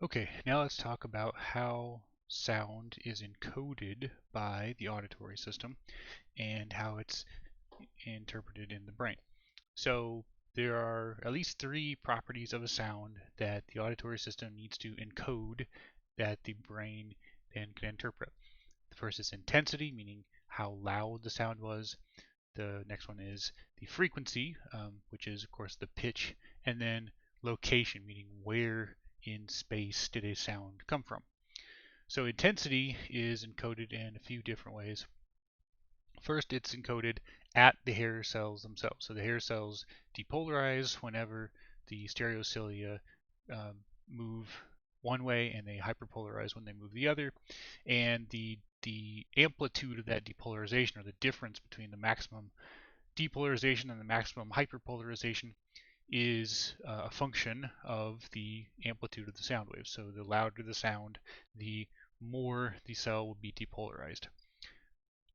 Okay, now let's talk about how sound is encoded by the auditory system and how it's interpreted in the brain. So there are at least three properties of a sound that the auditory system needs to encode that the brain then can interpret. The first is intensity, meaning how loud the sound was. The next one is the frequency, which is, of course, the pitch, and then location, meaning where in space did a sound come from. So intensity is encoded in a few different ways. First, it's encoded at the hair cells themselves. So the hair cells depolarize whenever the stereocilia move one way, and they hyperpolarize when they move the other. And the amplitude of that depolarization, or the difference between the maximum depolarization and the maximum hyperpolarization, is a function of the amplitude of the sound wave. So the louder the sound, the more the cell will be depolarized.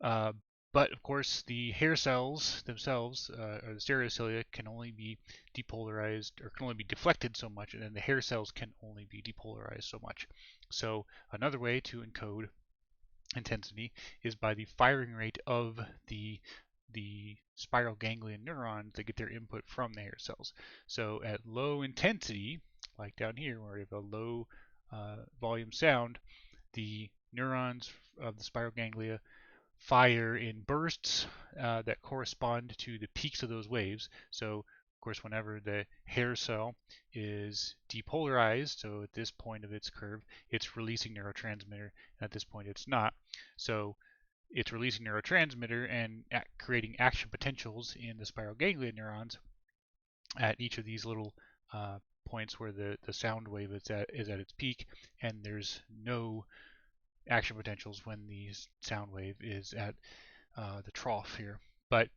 Uh, but of course, the hair cells themselves, or the stereocilia, can only be depolarized, or can only be deflected so much, and then the hair cells can only be depolarized so much. So another way to encode intensity is by the firing rate of the spiral ganglion neurons that get their input from the hair cells. So at low intensity, like down here where we have a low volume sound, the neurons of the spiral ganglia fire in bursts that correspond to the peaks of those waves. So, of course, whenever the hair cell is depolarized, so at this point of its curve, it's releasing neurotransmitter, and at this point it's not. So it's releasing neurotransmitter and creating action potentials in the spiral ganglia neurons at each of these little points where the sound wave is at its peak, and there's no action potentials when the sound wave is at the trough here. But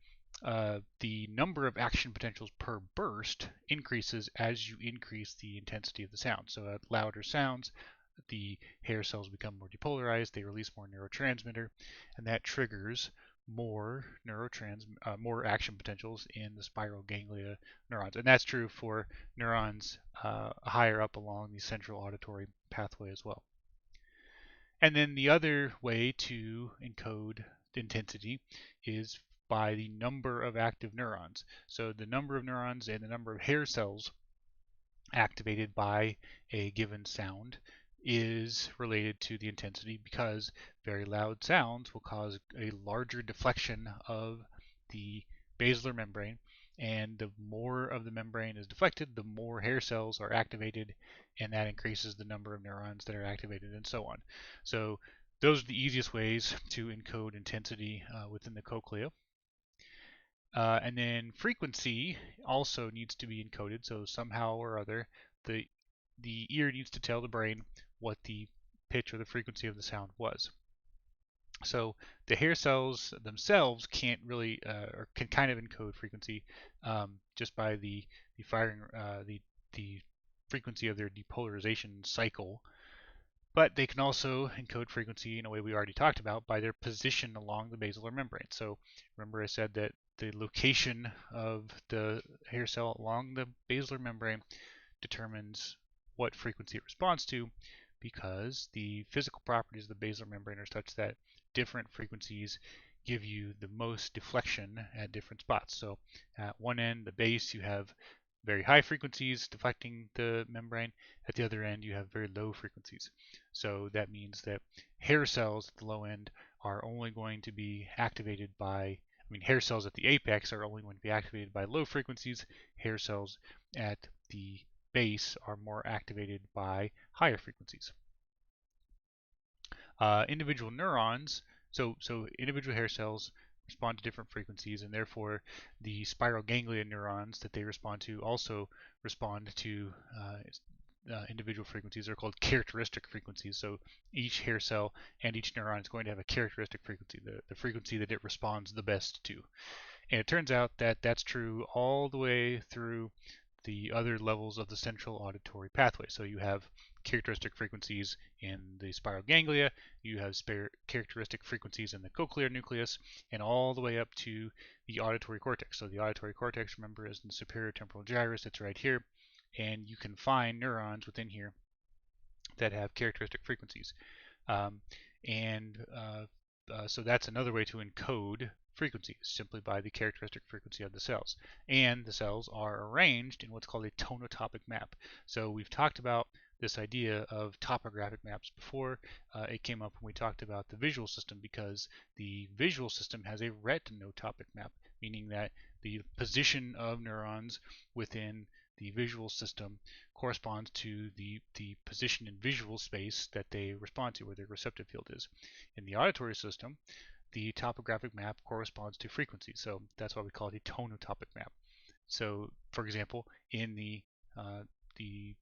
the number of action potentials per burst increases as you increase the intensity of the sound. So at louder sounds, the hair cells become more depolarized, they release more neurotransmitter, and that triggers more more action potentials in the spiral ganglia neurons. And that's true for neurons higher up along the central auditory pathway as well. And then the other way to encode intensity is by the number of active neurons. So the number of neurons and the number of hair cells activated by a given sound is related to the intensity, because very loud sounds will cause a larger deflection of the basilar membrane, and the more of the membrane is deflected, the more hair cells are activated, and that increases the number of neurons that are activated, and so on. So those are the easiest ways to encode intensity within the cochlea. And then frequency also needs to be encoded, so somehow or other the ear needs to tell the brain what the pitch or the frequency of the sound was. So the hair cells themselves can't really, or can kind of encode frequency just by the firing, the frequency of their depolarization cycle. But they can also encode frequency in a way we already talked about by their position along the basilar membrane. So remember I said that the location of the hair cell along the basilar membrane determines what frequency it responds to, because the physical properties of the basilar membrane are such that different frequencies give you the most deflection at different spots. So at one end, the base, you have very high frequencies deflecting the membrane. At the other end, you have very low frequencies. So that means that hair cells at the low end are only going to be activated by, hair cells at the apex are only going to be activated by low frequencies. Hair cells at the base are more activated by higher frequencies. Individual neurons, so individual hair cells respond to different frequencies, and therefore the spiral ganglia neurons that they respond to also respond to individual frequencies. Are called characteristic frequencies. So each hair cell and each neuron is going to have a characteristic frequency, the frequency that it responds the best to. And it turns out that that's true all the way through the other levels of the central auditory pathway. So you have characteristic frequencies in the spiral ganglia, you have characteristic frequencies in the cochlear nucleus, and all the way up to the auditory cortex. So the auditory cortex, remember, is in the superior temporal gyrus. It's right here, and you can find neurons within here that have characteristic frequencies. Um, and so that's another way to encode frequencies, simply by the characteristic frequency of the cells. And the cells are arranged in what's called a tonotopic map. So we've talked about this idea of topographic maps before. It came up when we talked about the visual system, because the visual system has a retinotopic map, meaning that the position of neurons within the visual system corresponds to the position in visual space that they respond to, where their receptive field is. In the auditory system, the topographic map corresponds to frequency, so that's why we call it a tonotopic map. So, for example, in the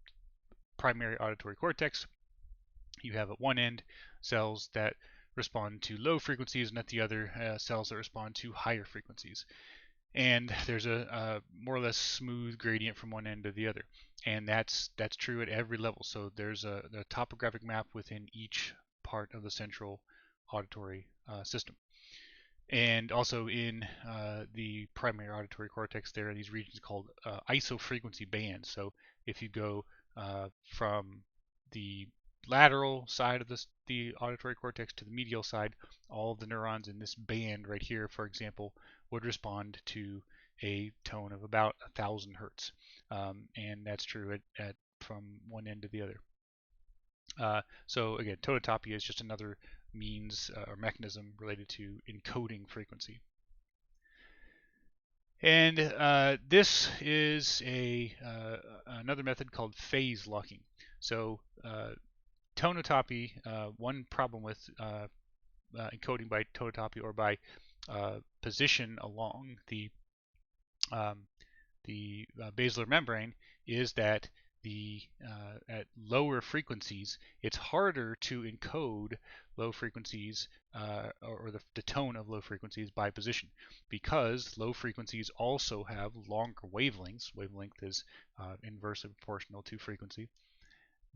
primary auditory cortex, you have at one end cells that respond to low frequencies, and at the other cells that respond to higher frequencies. And there's a more or less smooth gradient from one end to the other, and that's true at every level. So there's a topographic map within each part of the central auditory system. And also in the primary auditory cortex, there are these regions called isofrequency bands. So if you go from the lateral side of the auditory cortex to the medial side, all of the neurons in this band right here, for example, would respond to a tone of about 1,000 hertz. And that's true at from one end to the other. So again, tonotopy is just another means or mechanism related to encoding frequency. And this is another method called phase locking. So tonotopy, one problem with encoding by tonotopy or by position along the basilar membrane is that at lower frequencies, it's harder to encode low frequencies or the tone of low frequencies by position, because low frequencies also have longer wavelengths. Wavelength is inversely proportional to frequency.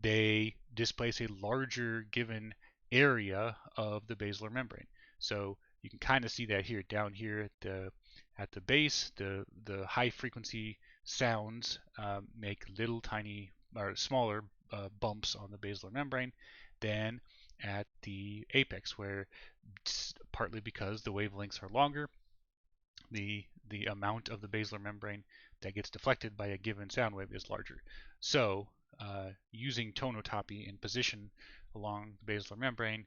They displace a larger given area of the basilar membrane. So you can kind of see that here, down here at the base, the high frequency sounds make little tiny or smaller bumps on the basilar membrane than at the apex, where partly because the wavelengths are longer, the amount of the basilar membrane that gets deflected by a given sound wave is larger. So using tonotopy in position along the basilar membrane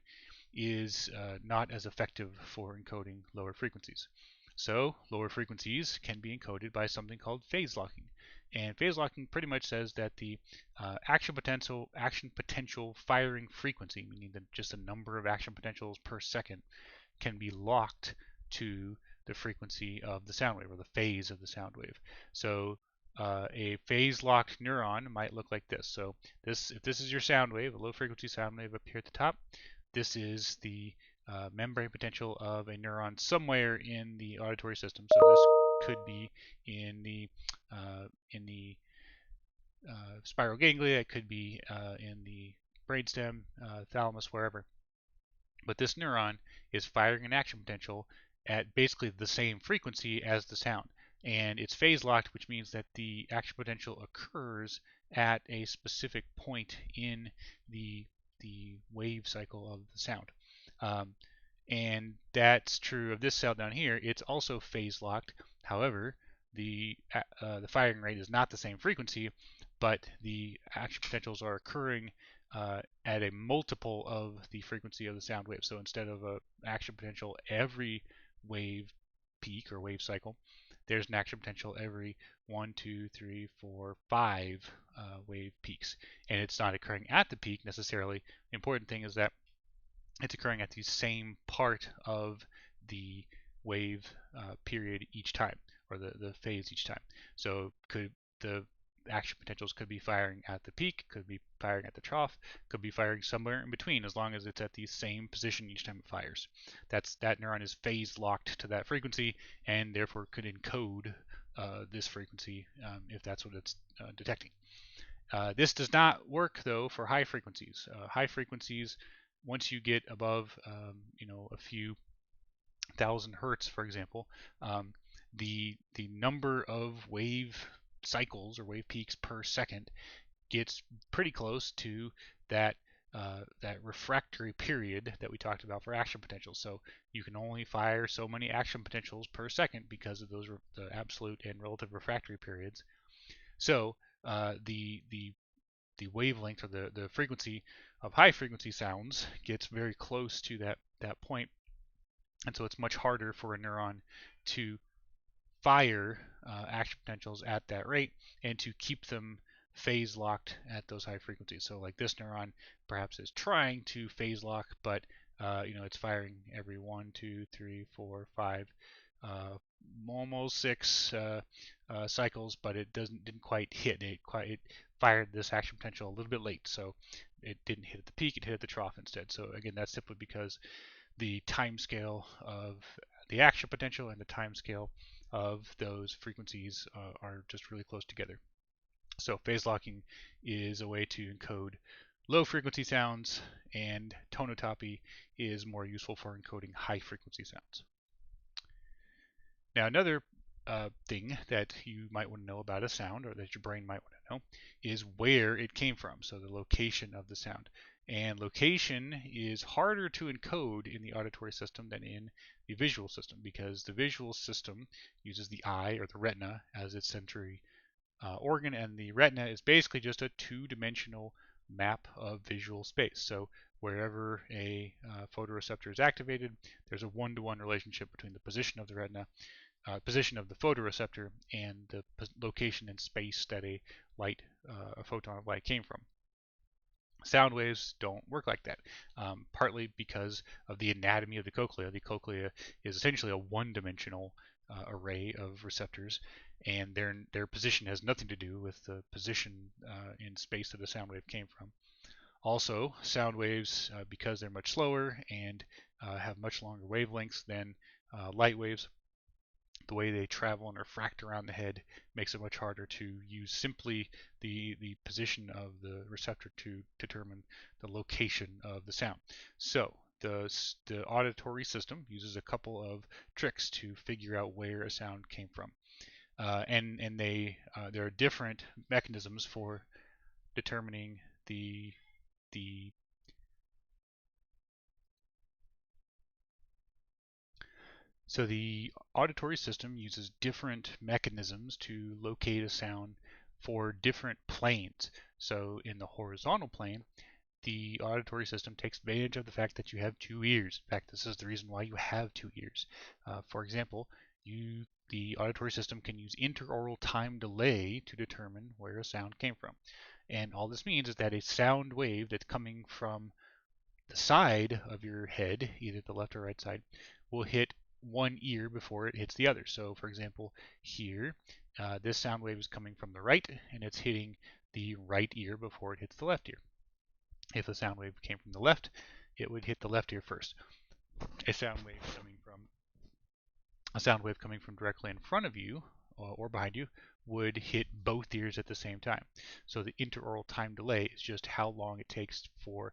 is not as effective for encoding lower frequencies. So lower frequencies can be encoded by something called phase locking. And phase locking pretty much says that the action potential firing frequency, meaning that just the number of action potentials per second, can be locked to the frequency of the sound wave, or the phase of the sound wave. So a phase locked neuron might look like this. So if this is your sound wave, a low frequency sound wave up here at the top, this is the membrane potential of a neuron somewhere in the auditory system. So this could be in the spiral ganglia, it could be in the brainstem, thalamus, wherever. But this neuron is firing an action potential at basically the same frequency as the sound. And it's phase locked, which means that the action potential occurs at a specific point in the wave cycle of the sound. And that's true of this cell down here. It's also phase locked. However, the firing rate is not the same frequency, but the action potentials are occurring at a multiple of the frequency of the sound wave. So instead of an action potential every wave peak or wave cycle, there's an action potential every 1, 2, 3, 4, 5 wave peaks. And it's not occurring at the peak necessarily. The important thing is that it's occurring at the same part of the wave period each time, or the phase each time. So the action potentials could be firing at the peak, could be firing at the trough, could be firing somewhere in between, as long as it's at the same position each time it fires. That neuron is phase locked to that frequency, and therefore could encode this frequency if that's what it's detecting. This does not work though for high frequencies. High frequencies, once you get above a few thousand hertz, for example, the number of wave cycles or wave peaks per second gets pretty close to that that refractory period that we talked about for action potentials. So you can only fire so many action potentials per second because of those the absolute and relative refractory periods. So the wavelength or the frequency of high frequency sounds gets very close to that point, and so it's much harder for a neuron to fire action potentials at that rate and to keep them phase locked at those high frequencies. So like this neuron perhaps is trying to phase lock, but it's firing every 1, 2, 3, 4, 5, almost 6 cycles, but it didn't quite hit. It fired this action potential a little bit late, so it didn't hit at the peak. It hit at the trough instead. So again, that's simply because the time scale of the action potential and the time scale of those frequencies are just really close together. So phase locking is a way to encode low frequency sounds, and tonotopy is more useful for encoding high frequency sounds. Now another thing that you might want to know about a sound, or that your brain might want to know, is where it came from, so the location of the sound. And location is harder to encode in the auditory system than in the visual system, because the visual system uses the eye or the retina as its sensory organ, and the retina is basically just a two-dimensional map of visual space. So wherever a photoreceptor is activated, there's a one-to-one relationship between the position of the retina, position of the photoreceptor, and the location in space that a photon of light came from. Sound waves don't work like that, partly because of the anatomy of the cochlea. The cochlea is essentially a one-dimensional array of receptors, and their position has nothing to do with the position in space that the sound wave came from. Also, sound waves, because they're much slower and have much longer wavelengths than light waves, the way they travel and refract around the head makes it much harder to use simply the position of the receptor to determine the location of the sound. So the auditory system uses a couple of tricks to figure out where a sound came from, and there are different mechanisms for determining the So the auditory system uses different mechanisms to locate a sound for different planes. So in the horizontal plane, the auditory system takes advantage of the fact that you have two ears. In fact, this is the reason why you have two ears. For example, the auditory system can use interaural time delay to determine where a sound came from. And all this means is that a sound wave that's coming from the side of your head, either the left or right side, will hit one ear before it hits the other. So for example, here, this sound wave is coming from the right, and it's hitting the right ear before it hits the left ear. If the sound wave came from the left, it would hit the left ear first. A sound wave coming from directly in front of you or behind you would hit both ears at the same time. So the interaural time delay is just how long it takes for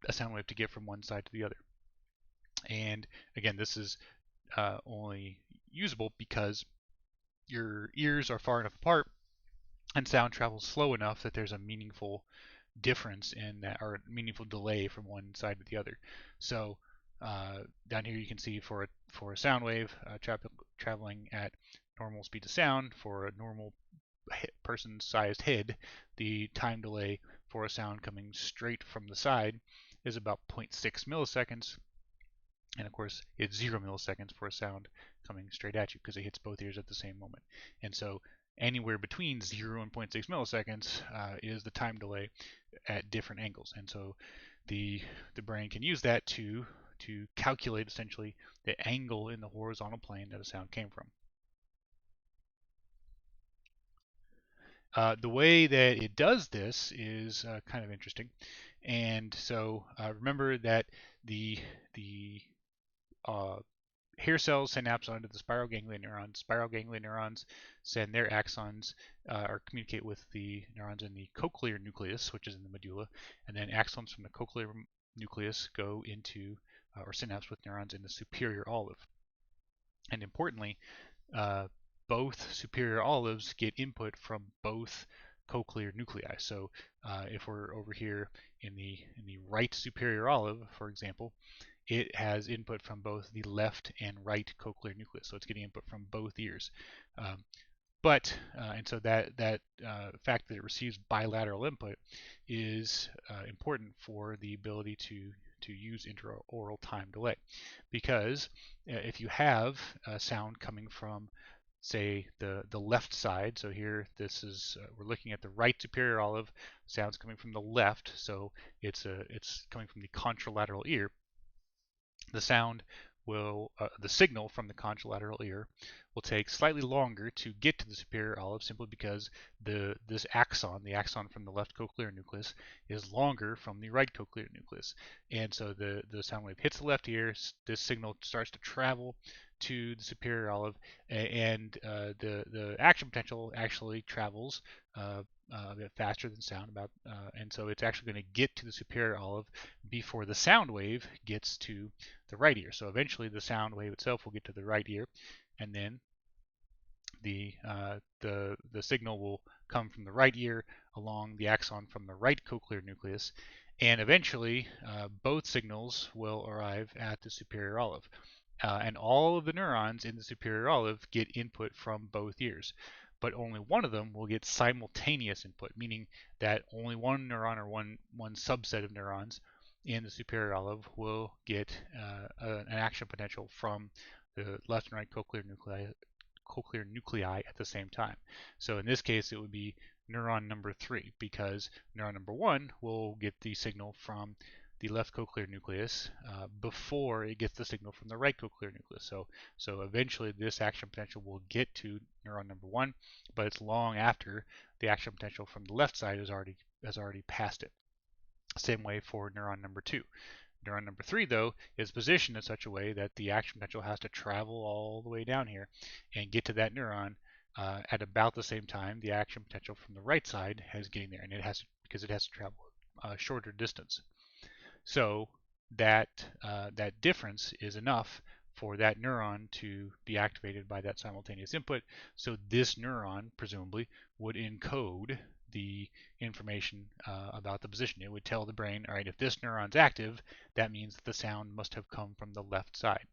a sound wave to get from one side to the other. And again, this is only usable because your ears are far enough apart and sound travels slow enough that there's a meaningful difference in that, or a meaningful delay from one side to the other. So down here you can see for a sound wave traveling at normal speed of sound for a normal person-sized head, the time delay for a sound coming straight from the side is about 0.6 milliseconds. And of course, it's 0 milliseconds for a sound coming straight at you because it hits both ears at the same moment. And so anywhere between 0 and 0.6 milliseconds is the time delay at different angles. And so the brain can use that to calculate essentially the angle in the horizontal plane that a sound came from. The way that it does this is kind of interesting. And so remember that the hair cells synapse onto the spiral ganglion neurons. Spiral ganglion neurons send their axons or communicate with the neurons in the cochlear nucleus, which is in the medulla, and then axons from the cochlear nucleus go into or synapse with neurons in the superior olive. And importantly, both superior olives get input from both cochlear nuclei. So if we're over here in the right superior olive, for example, it has input from both the left and right cochlear nucleus. So it's getting input from both ears. Um, and so that fact that it receives bilateral input is important for the ability to use interaural time delay, because if you have sound coming from, say, the left side, so here this is we're looking at the right superior olive, sounds coming from the left, so it's coming from the contralateral ear. The sound will, the signal from the contralateral ear will take slightly longer to get to the superior olive, simply because this axon, the axon from the left cochlear nucleus, is longer from the right cochlear nucleus. And so the sound wave hits the left ear, this signal starts to travel to the superior olive, and the action potential actually travels a bit faster than sound, and so it's actually going to get to the superior olive before the sound wave gets to the right ear. So eventually the sound wave itself will get to the right ear, and then the signal will come from the right ear along the axon from the right cochlear nucleus, and eventually both signals will arrive at the superior olive. And all of the neurons in the superior olive get input from both ears, but only one of them will get simultaneous input, meaning that only one neuron, or one subset of neurons in the superior olive, will get an action potential from the left and right cochlear nuclei at the same time. So in this case, it would be neuron number 3, because neuron number 1 will get the signal from the left cochlear nucleus before it gets the signal from the right cochlear nucleus. So eventually this action potential will get to neuron number 1, but it's long after the action potential from the left side has already passed it. Same way for neuron number 2. Neuron number 3, though, is positioned in such a way that the action potential has to travel all the way down here and get to that neuron at about the same time the action potential from the right side is getting there, and because it has to travel a shorter distance. So that difference is enough for that neuron to be activated by that simultaneous input. So this neuron presumably would encode the information about the position. It would tell the brain, all right, if this neuron's active, that means that the sound must have come from the left side.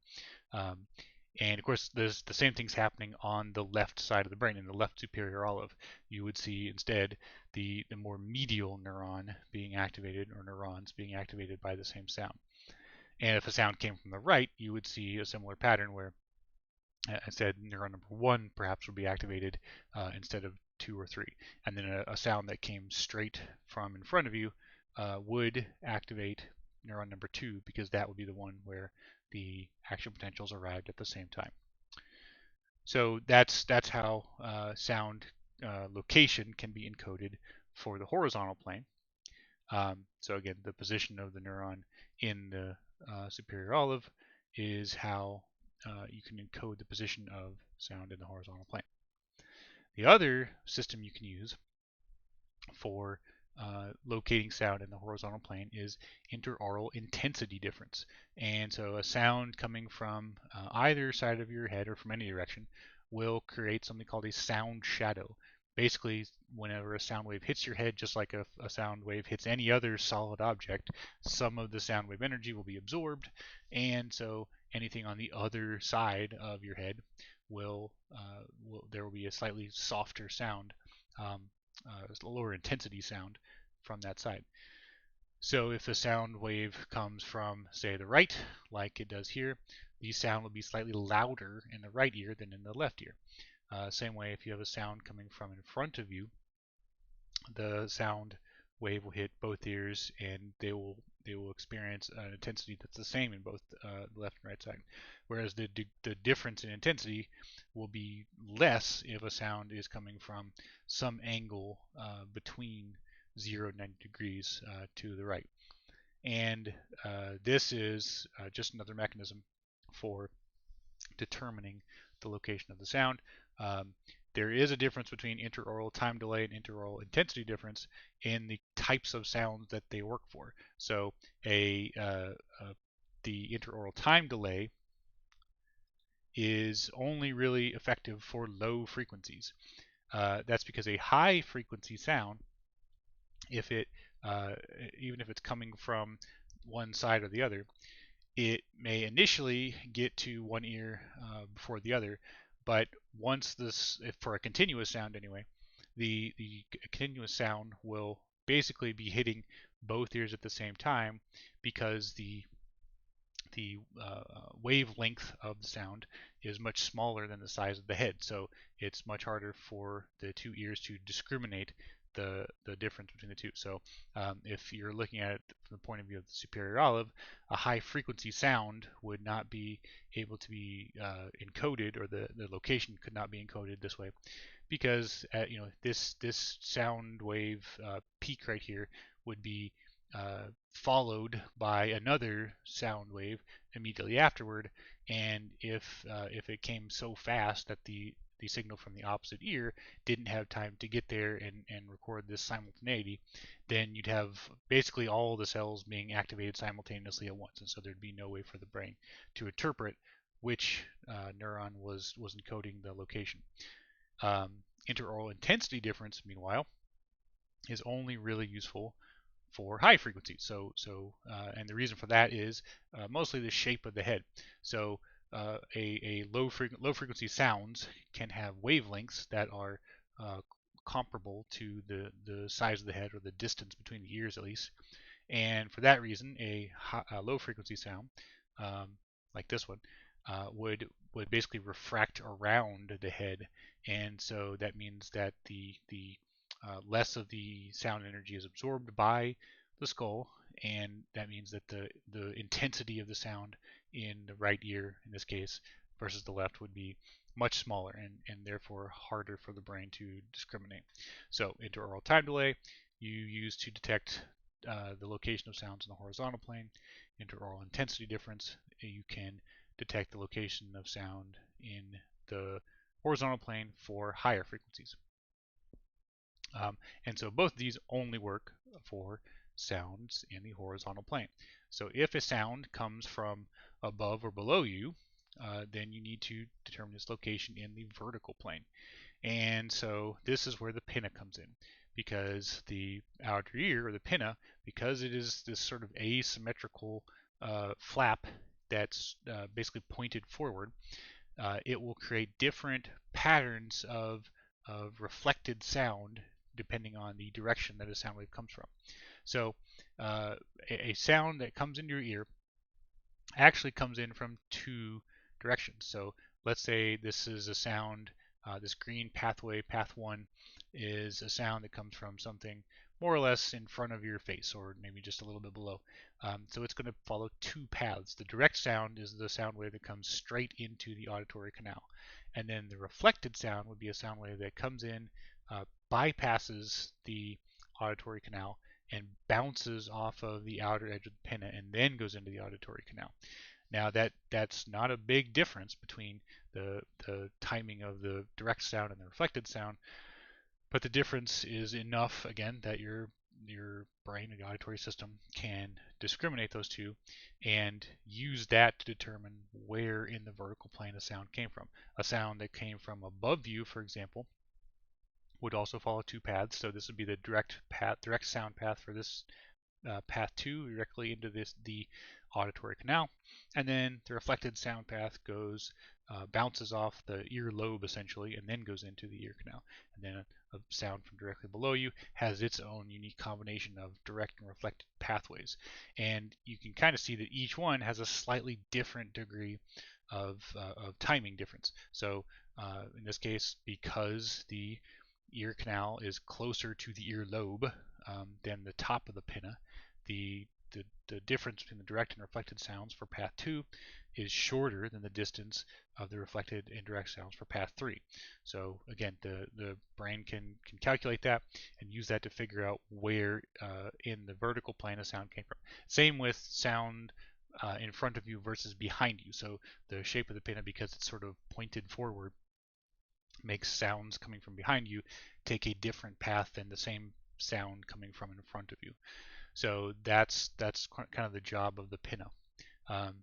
And of course, there's the same things happening on the left side of the brain, in the left superior olive. You would see instead the more medial neuron being activated, or neurons being activated by the same sound. And if a sound came from the right, you would see a similar pattern where instead neuron number 1 perhaps would be activated instead of 2 or 3. And then a sound that came straight from in front of you would activate neuron number 2, because that would be the one where the action potentials arrived at the same time. So that's how sound location can be encoded for the horizontal plane. So again, the position of the neuron in the superior olive is how you can encode the position of sound in the horizontal plane. The other system you can use for locating sound in the horizontal plane is interaural intensity difference. And so a sound coming from either side of your head or from any direction will create something called a sound shadow. Basically, whenever a sound wave hits your head, just like a sound wave hits any other solid object, some of the sound wave energy will be absorbed, and so anything on the other side of your head there will be a slightly softer sound, a lower intensity sound from that side. So if the sound wave comes from, say, the right, like it does here, the sound will be slightly louder in the right ear than in the left ear. Same way, if you have a sound coming from in front of you, the sound wave will hit both ears, and they will experience an intensity that's the same in both the left and right side. Whereas the difference in intensity will be less if a sound is coming from some angle between 0 and 90 degrees to the right. And this is just another mechanism for determining the location of the sound. There is a difference between interaural time delay and interaural intensity difference in the types of sounds that they work for. So the interaural time delay is only really effective for low frequencies. That's because a high frequency sound, if it uh, even if it's coming from one side or the other, it may initially get to one ear before the other, but once this, if for a continuous sound anyway, the continuous sound will basically be hitting both ears at the same time because the wavelength of the sound is much smaller than the size of the head. So it's much harder for the two ears to discriminate the difference between the two. So if you're looking at it from the point of view of the superior olive, a high frequency sound would not be able to be encoded, or the location could not be encoded this way, because this sound wave peak right here would be followed by another sound wave immediately afterward, and if it came so fast that the signal from the opposite ear didn't have time to get there and record this simultaneity, then you'd have basically all the cells being activated simultaneously at once, and so there'd be no way for the brain to interpret which neuron was encoding the location. Interaural intensity difference, meanwhile, is only really useful for high frequency. And the reason for that is mostly the shape of the head. So a low frequency sounds can have wavelengths that are comparable to the size of the head, or the distance between the ears at least. And for that reason, a low frequency sound, like this one, would basically refract around the head, and so that means that the less of the sound energy is absorbed by the skull, and that means that the intensity of the sound in the right ear, in this case, versus the left would be much smaller, and therefore harder for the brain to discriminate. So interaural time delay you use to detect the location of sounds in the horizontal plane. Interaural intensity difference, you can detect the location of sound in the horizontal plane for higher frequencies. And so both of these only work for sounds in the horizontal plane. So if a sound comes from above or below you, then you need to determine its location in the vertical plane. And so this is where the pinna comes in, because the outer ear, or the pinna, because it is this sort of asymmetrical flap that's basically pointed forward, it will create different patterns of reflected sound depending on the direction that a sound wave comes from. So a sound that comes into your ear actually comes in from two directions. So let's say this is a sound, this green pathway, path 1, is a sound that comes from something more or less in front of your face, or maybe just a little bit below. So it's going to follow two paths. The direct sound is the sound wave that comes straight into the auditory canal. And then the reflected sound would be a sound wave that comes in, bypasses the auditory canal, and bounces off of the outer edge of the pinna, and then goes into the auditory canal. Now that's not a big difference between the timing of the direct sound and the reflected sound, but the difference is enough, again, that your brain, the auditory system, can discriminate those two and use that to determine where in the vertical plane a sound came from. A sound that came from above you, for example, would also follow two paths. So this would be the direct sound path for this path 2 directly into the auditory canal, and then the reflected sound path goes bounces off the ear lobe essentially, and then goes into the ear canal. And then a sound from directly below you has its own unique combination of direct and reflected pathways, and you can kind of see that each one has a slightly different degree of timing difference. So in this case, because the ear canal is closer to the ear lobe than the top of the pinna, the difference between the direct and reflected sounds for path 2 is shorter than the distance of the reflected and direct sounds for path 3. So again, the brain can calculate that and use that to figure out where in the vertical plane a sound came from. Same with sound in front of you versus behind you. So the shape of the pinna, because it's sort of pointed forward, makes sounds coming from behind you take a different path than the same sound coming from in front of you. So that's kind of the job of the pinna.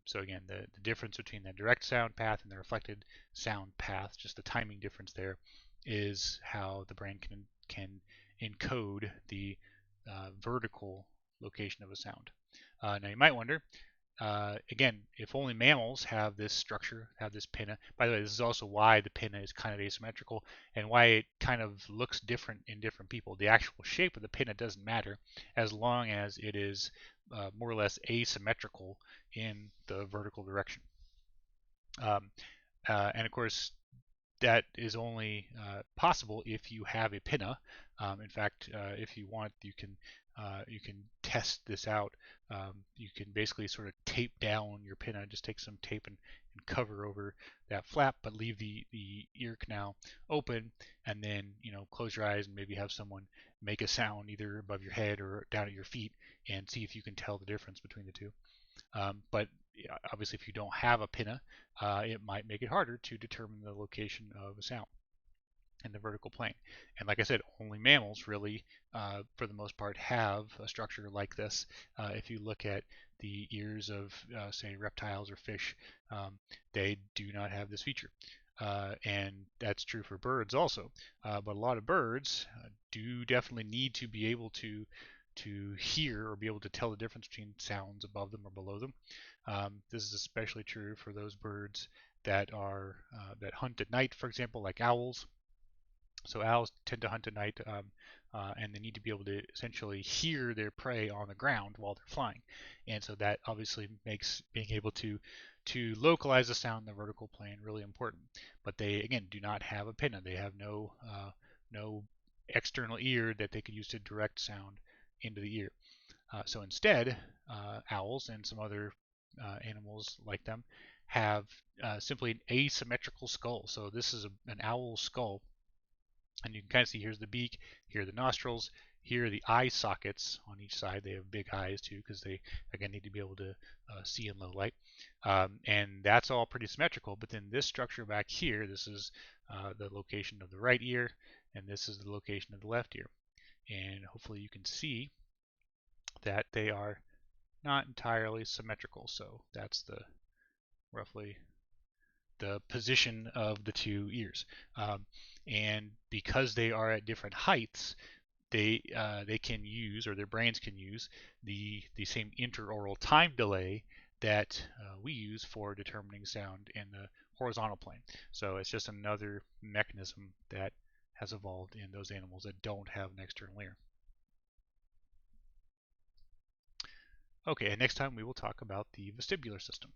So again, the difference between the direct sound path and the reflected sound path, just the timing difference there, is how the brain can encode the vertical location of a sound. Now you might wonder, again, if only mammals have this structure, have this pinna. By the way, this is also why the pinna is kind of asymmetrical and why it kind of looks different in different people. The actual shape of the pinna doesn't matter as long as it is more or less asymmetrical in the vertical direction. Um, and of course, that is only possible if you have a pinna. In fact, if you want, you can test this out. You can basically sort of tape down your pinna. Just take some tape and cover over that flap, but leave the ear canal open, and then close your eyes and maybe have someone make a sound either above your head or down at your feet, and see if you can tell the difference between the two. But obviously, if you don't have a pinna, it might make it harder to determine the location of a sound in the vertical plane. And like I said, only mammals really, for the most part, have a structure like this. If you look at the ears of, say, reptiles or fish, they do not have this feature. And that's true for birds also. But a lot of birds do definitely need to be able to hear or be able to tell the difference between sounds above them or below them. This is especially true for those birds that hunt at night, for example, like owls. So owls tend to hunt at night, and they need to be able to essentially hear their prey on the ground while they're flying. And so that obviously makes being able to localize the sound in the vertical plane really important. But they again do not have a pinna. They have no external ear that they could use to direct sound into the ear. So instead, owls and some other animals like them have simply an asymmetrical skull. So this is an owl skull, and you can kind of see here's the beak, here are the nostrils, here are the eye sockets on each side. They have big eyes too because they again need to be able to see in low light, and that's all pretty symmetrical. But then this structure back here, this is the location of the right ear, and this is the location of the left ear, and hopefully you can see that they are not entirely symmetrical. So that's roughly the position of the two ears. And because they are at different heights, they can use, or their brains can use, the same interaural time delay that we use for determining sound in the horizontal plane. So it's just another mechanism that has evolved in those animals that don't have an external ear. Okay, and next time we will talk about the vestibular system.